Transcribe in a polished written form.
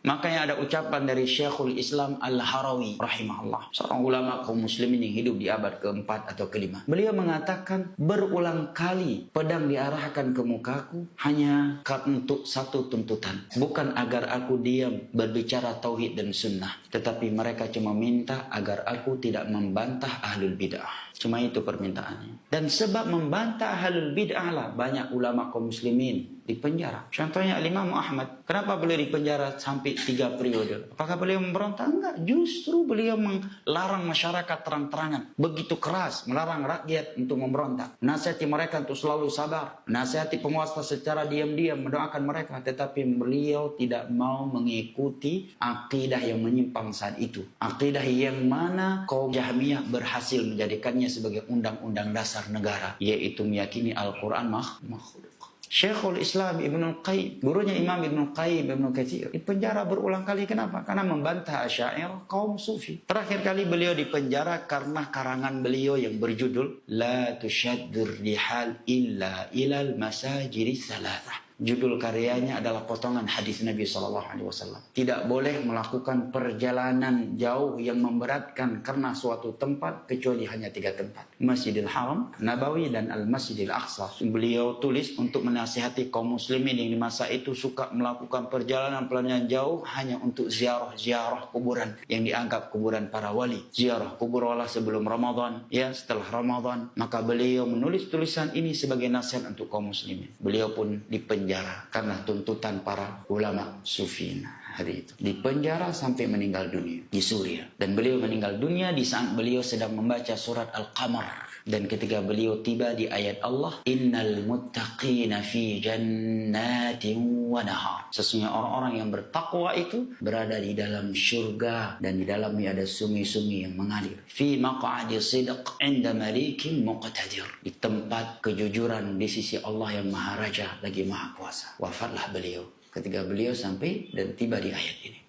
Makanya ada ucapan dari Syekhul Islam Al-Harawi rahimahullah, seorang ulama kaum muslimin yang hidup di abad keempat atau kelima. Beliau mengatakan, berulang kali pedang diarahkan ke mukaku hanya untuk satu tuntutan, bukan agar aku diam berbicara tauhid dan sunnah, tetapi mereka cuma minta agar aku tidak membantah ahlul bid'ah. Cuma itu permintaannya. Dan sebab membantah ahlul bid'ah lah banyak ulama kaum muslimin dipenjara. Contohnya Imam Ahmad. Kenapa beliau dipenjara sampai 3 periode? Apakah beliau memberontak? Enggak. Justru beliau melarang masyarakat terang-terangan. Begitu keras melarang rakyat untuk memberontak. Nasihati mereka untuk selalu sabar. Nasihati penguasa secara diam-diam mendoakan mereka. Tetapi beliau tidak mau mengikuti akidah yang menyimpang saat itu. Akidah yang mana kaum Jahmiyah berhasil menjadikannya sebagai undang-undang dasar negara, yaitu meyakini Al-Quran makhluk. Syekhul Islam Ibnul Qayyim, gurunya Imam Ibnul Qayyim Ibnu Katsir, dipenjara berulang kali. Kenapa? Karena membantah Asy'ariyah kaum Sufi. Terakhir kali beliau dipenjara karena karangan beliau yang berjudul La tusyaddur rihal illa ilal masajidis salasah. Judul karyanya adalah potongan hadis Nabi SAW. Tidak boleh melakukan perjalanan jauh yang memberatkan karena suatu tempat kecuali hanya 3 tempat. Masjidil Haram, Nabawi, dan Al-Masjidil Aqsa. Beliau tulis untuk menasihati kaum muslimin yang di masa itu suka melakukan perjalanan jauh hanya untuk ziarah kuburan yang dianggap kuburan para wali. Ziarah kubur wali sebelum Ramadan, ya setelah Ramadan. Maka beliau menulis tulisan ini sebagai nasihat untuk kaum muslimin. Beliau pun dipenjara karena tuntutan para ulama sufi hari itu. Dipenjara sampai meninggal dunia di Suriah. Dan beliau meninggal dunia di saat beliau sedang membaca surat Al-Qamar. Dan ketika beliau tiba di ayat Allah, Innal muttaqina fi jannatin wa nahar. Sesungguhnya orang-orang yang bertakwa itu berada di dalam syurga dan di dalamnya ada sungai-sungai yang mengalir. Fi maq'adi sidq 'inda malikin muqtadir. Di tempat kejujuran di sisi Allah yang Maha Raja lagi Maha Kuasa. Wafatlah beliau ketika beliau sampai dan tiba di ayat ini.